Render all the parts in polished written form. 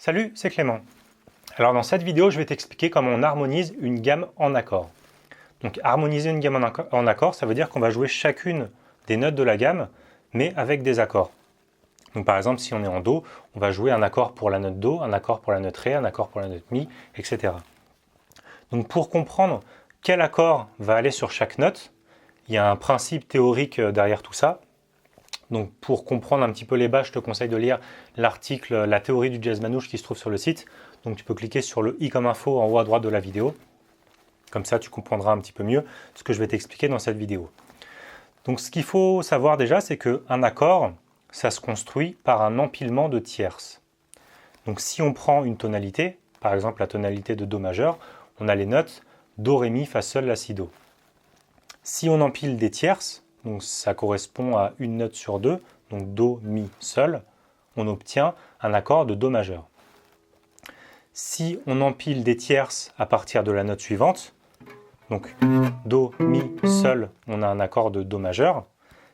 Salut, c'est Clément. Alors dans cette vidéo, je vais t'expliquer comment on harmonise une gamme en accords. Donc harmoniser une gamme en accords, ça veut dire qu'on va jouer chacune des notes de la gamme, mais avec des accords. Donc par exemple, si on est en Do, on va jouer un accord pour la note Do, un accord pour la note Ré, un accord pour la note Mi, etc. Donc pour comprendre quel accord va aller sur chaque note, il y a un principe théorique derrière tout ça. Donc pour comprendre un petit peu les bases, je te conseille de lire l'article « La théorie du jazz manouche » qui se trouve sur le site. Donc tu peux cliquer sur le i comme info en haut à droite de la vidéo. Comme ça, tu comprendras un petit peu mieux ce que je vais t'expliquer dans cette vidéo. Donc ce qu'il faut savoir déjà, c'est qu'un accord, ça se construit par un empilement de tierces. Donc si on prend une tonalité, par exemple la tonalité de Do majeur, on a les notes Do, Ré, Mi, Fa, Sol, La, Si, Do. Si on empile des tierces, donc ça correspond à une note sur deux, donc Do, Mi, Sol, on obtient un accord de Do majeur. Si on empile des tierces à partir de la note suivante, donc Do, Mi, Sol, on a un accord de Do majeur.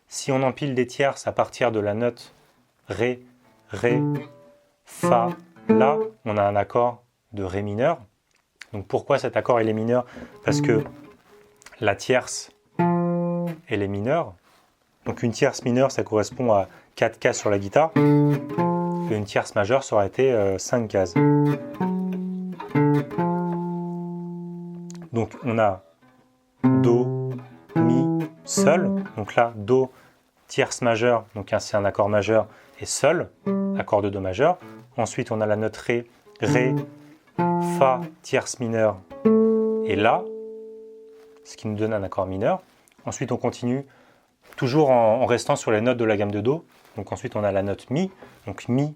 Si on empile des tierces à partir de la note Ré, Ré, Fa, La, on a un accord de Ré mineur. Donc pourquoi cet accord il est mineur? Parce que la tierce elle est mineure. Donc une tierce mineure, ça correspond à 4 cases sur la guitare. Et une tierce majeure, ça aurait été 5 cases. Donc on a Do, Mi, Sol. Donc là, Do, tierce majeure, donc c'est un accord majeur, et Sol, accord de Do majeur. Ensuite, on a la note Ré, Ré, Fa, tierce mineure, et La, ce qui nous donne un accord mineur. Ensuite, on continue toujours en restant sur les notes de la gamme de Do. Donc ensuite, on a la note Mi, donc Mi,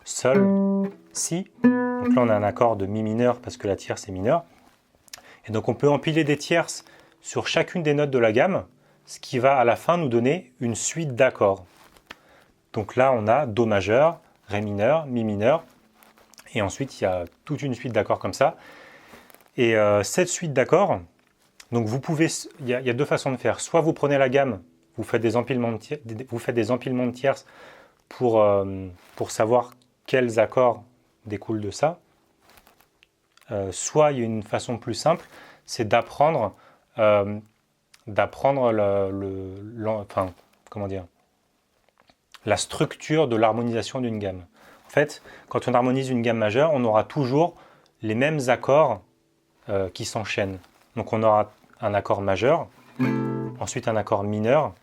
Sol, Si. Donc là, on a un accord de Mi mineur parce que la tierce est mineure. Et donc, on peut empiler des tierces sur chacune des notes de la gamme, ce qui va à la fin nous donner une suite d'accords. Donc là, on a Do majeur, Ré mineur, Mi mineur. Et ensuite, il y a toute une suite d'accords comme ça. Et cette suite d'accords, donc vous pouvez, il y a deux façons de faire. Soit vous prenez la gamme, vous faites des empilements de tierces pour savoir quels accords découlent de ça. Soit il y a une façon plus simple, c'est d'apprendre la structure de l'harmonisation d'une gamme. En fait, quand on harmonise une gamme majeure, on aura toujours les mêmes accords qui s'enchaînent. Donc on aura un accord majeur, ensuite un accord mineur,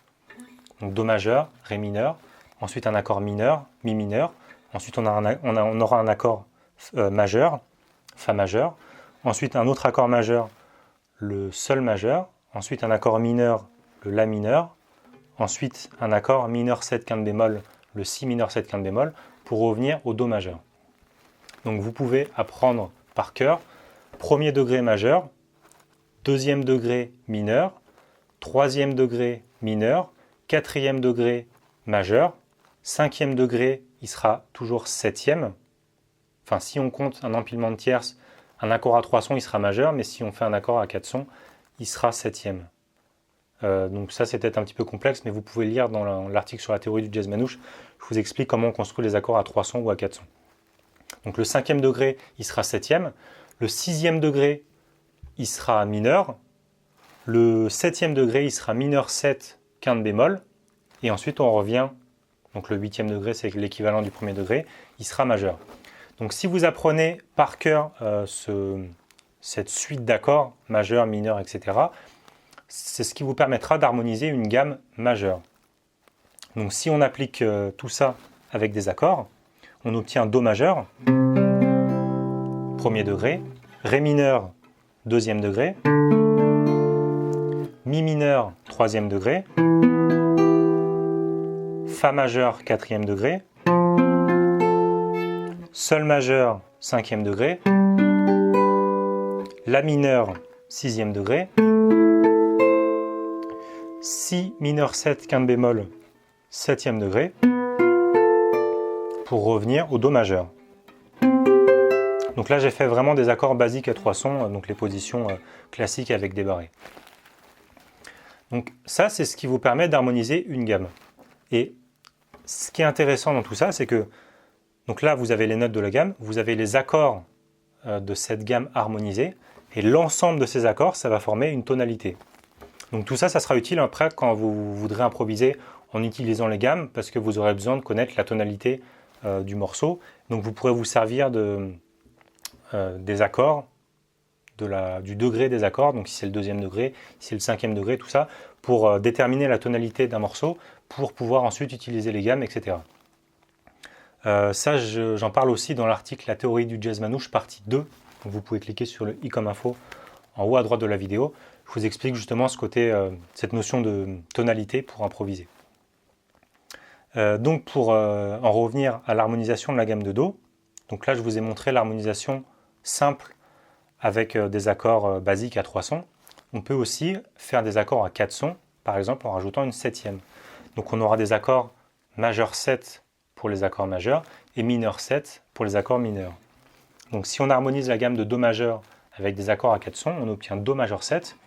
donc Do majeur, Ré mineur, ensuite un accord mineur, Mi mineur, ensuite on aura un accord majeur, Fa majeur, ensuite un autre accord majeur, le Sol majeur, ensuite un accord mineur, le La mineur, ensuite un accord mineur 7 quinte bémol, le Si mineur 7 quinte bémol, pour revenir au Do majeur. Donc vous pouvez apprendre par cœur premier degré majeur, deuxième degré mineur, troisième degré mineur, quatrième degré majeur, cinquième degré, il sera toujours septième. Enfin, si on compte un empilement de tierces, un accord à 3 sons, il sera majeur, mais si on fait un accord à 4 sons, il sera septième. Donc ça, c'est peut-être un petit peu complexe, mais vous pouvez lire dans l'article sur la théorie du jazz manouche, je vous explique comment on construit les accords à 3 sons ou à 4 sons. Donc le cinquième degré, il sera septième. Le sixième degré, il sera mineur. Le septième degré, il sera mineur 7, quinte bémol. Et ensuite, on revient. Donc le huitième degré, c'est l'équivalent du premier degré. Il sera majeur. Donc si vous apprenez par cœur cette suite d'accords, majeur, mineur, etc., c'est ce qui vous permettra d'harmoniser une gamme majeure. Donc si on applique tout ça avec des accords, on obtient Do majeur, premier degré, Ré mineur, deuxième degré, Mi mineur, troisième degré, Fa majeur, quatrième degré, Sol majeur, cinquième degré, La mineur, sixième degré, Si mineur 7 quinte bémol, septième degré, pour revenir au Do majeur. Donc là, j'ai fait vraiment des accords basiques à 3 sons, donc les positions classiques avec des barrés. Donc ça, c'est ce qui vous permet d'harmoniser une gamme. Et ce qui est intéressant dans tout ça, c'est que Donc là, vous avez les notes de la gamme, vous avez les accords de cette gamme harmonisée, et l'ensemble de ces accords, ça va former une tonalité. Donc tout ça, ça sera utile après quand vous voudrez improviser en utilisant les gammes, parce que vous aurez besoin de connaître la tonalité du morceau. Donc vous pourrez vous servir des accords, du degré des accords, donc si c'est le 2e degré, si c'est le 5e degré, tout ça, pour déterminer la tonalité d'un morceau, pour pouvoir ensuite utiliser les gammes, etc. Ça, j'en parle aussi dans l'article La théorie du jazz manouche, partie 2. Donc vous pouvez cliquer sur le i comme info en haut à droite de la vidéo. Je vous explique justement cette notion de tonalité pour improviser. Donc pour en revenir à l'harmonisation de la gamme de Do, donc là je vous ai montré l'harmonisation simple avec des accords basiques à 3 sons. On peut aussi faire des accords à 4 sons, par exemple en rajoutant une 7e. Donc on aura des accords majeur 7 pour les accords majeurs et mineur 7 pour les accords mineurs. Donc si on harmonise la gamme de Do majeur avec des accords à 4 sons, on obtient Do majeur 7,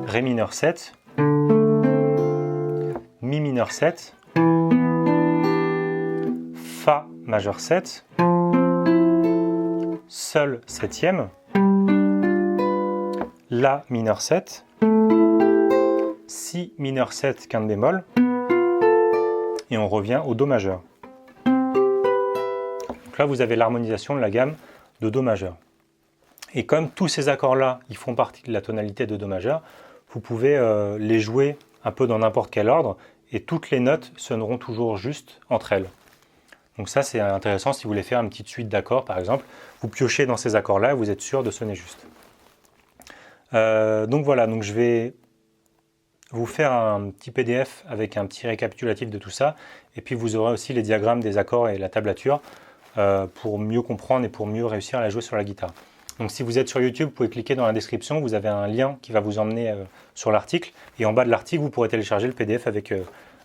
Ré mineur 7, Mi mineur 7, Fa majeur 7, Sol 7e, La mineur 7, Si mineur 7 quinte bémol, et on revient au Do majeur. Donc là, vous avez l'harmonisation de la gamme de Do majeur. Et comme tous ces accords-là, ils font partie de la tonalité de Do majeur, vous pouvez les jouer un peu dans n'importe quel ordre, et toutes les notes sonneront toujours juste entre elles. Donc ça, c'est intéressant si vous voulez faire une petite suite d'accords, par exemple. Vous piochez dans ces accords-là et vous êtes sûr de sonner juste. Donc voilà, donc je vais vous faire un petit PDF avec un petit récapitulatif de tout ça. Et puis vous aurez aussi les diagrammes des accords et la tablature pour mieux comprendre et pour mieux réussir à la jouer sur la guitare. Donc si vous êtes sur YouTube, vous pouvez cliquer dans la description, vous avez un lien qui va vous emmener sur l'article. Et en bas de l'article, vous pourrez télécharger le PDF avec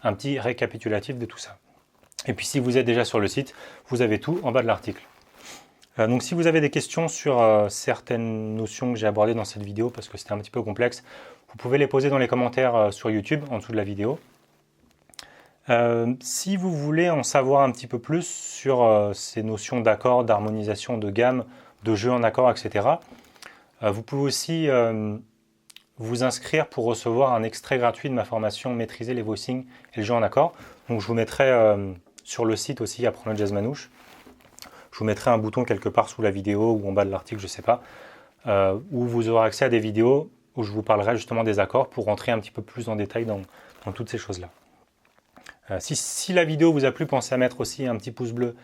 un petit récapitulatif de tout ça. Et puis si vous êtes déjà sur le site, vous avez tout en bas de l'article. Donc si vous avez des questions sur certaines notions que j'ai abordées dans cette vidéo, parce que c'était un petit peu complexe, vous pouvez les poser dans les commentaires sur YouTube, en dessous de la vidéo. Si vous voulez en savoir un petit peu plus sur ces notions d'accords, d'harmonisation, de gamme, de jeu en accords, etc., vous pouvez aussi vous inscrire pour recevoir un extrait gratuit de ma formation Maîtriser les voicings et le jeu en accords. Donc je vous mettrai sur le site aussi, Apprendre le jazz manouche. Je vous mettrai un bouton quelque part sous la vidéo ou en bas de l'article, je ne sais pas, où vous aurez accès à des vidéos où je vous parlerai justement des accords pour rentrer un petit peu plus en détail dans toutes ces choses-là. Si la vidéo vous a plu, pensez à mettre aussi un petit pouce bleu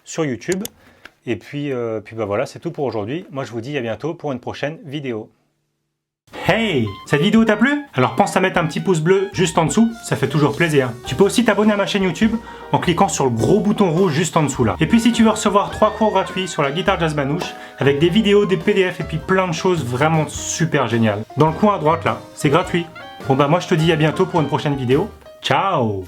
sur YouTube. Et puis bah voilà, c'est tout pour aujourd'hui. Moi, je vous dis à bientôt pour une prochaine vidéo. Hey! Cette vidéo t'a plu? Alors pense à mettre un petit pouce bleu juste en dessous, ça fait toujours plaisir. Tu peux aussi t'abonner à ma chaîne YouTube en cliquant sur le gros bouton rouge juste en dessous là. Et puis si tu veux recevoir 3 cours gratuits sur la guitare jazz manouche, avec des vidéos, des PDF et puis plein de choses vraiment super géniales. Dans le coin à droite là, c'est gratuit. Bon bah moi je te dis à bientôt pour une prochaine vidéo. Ciao!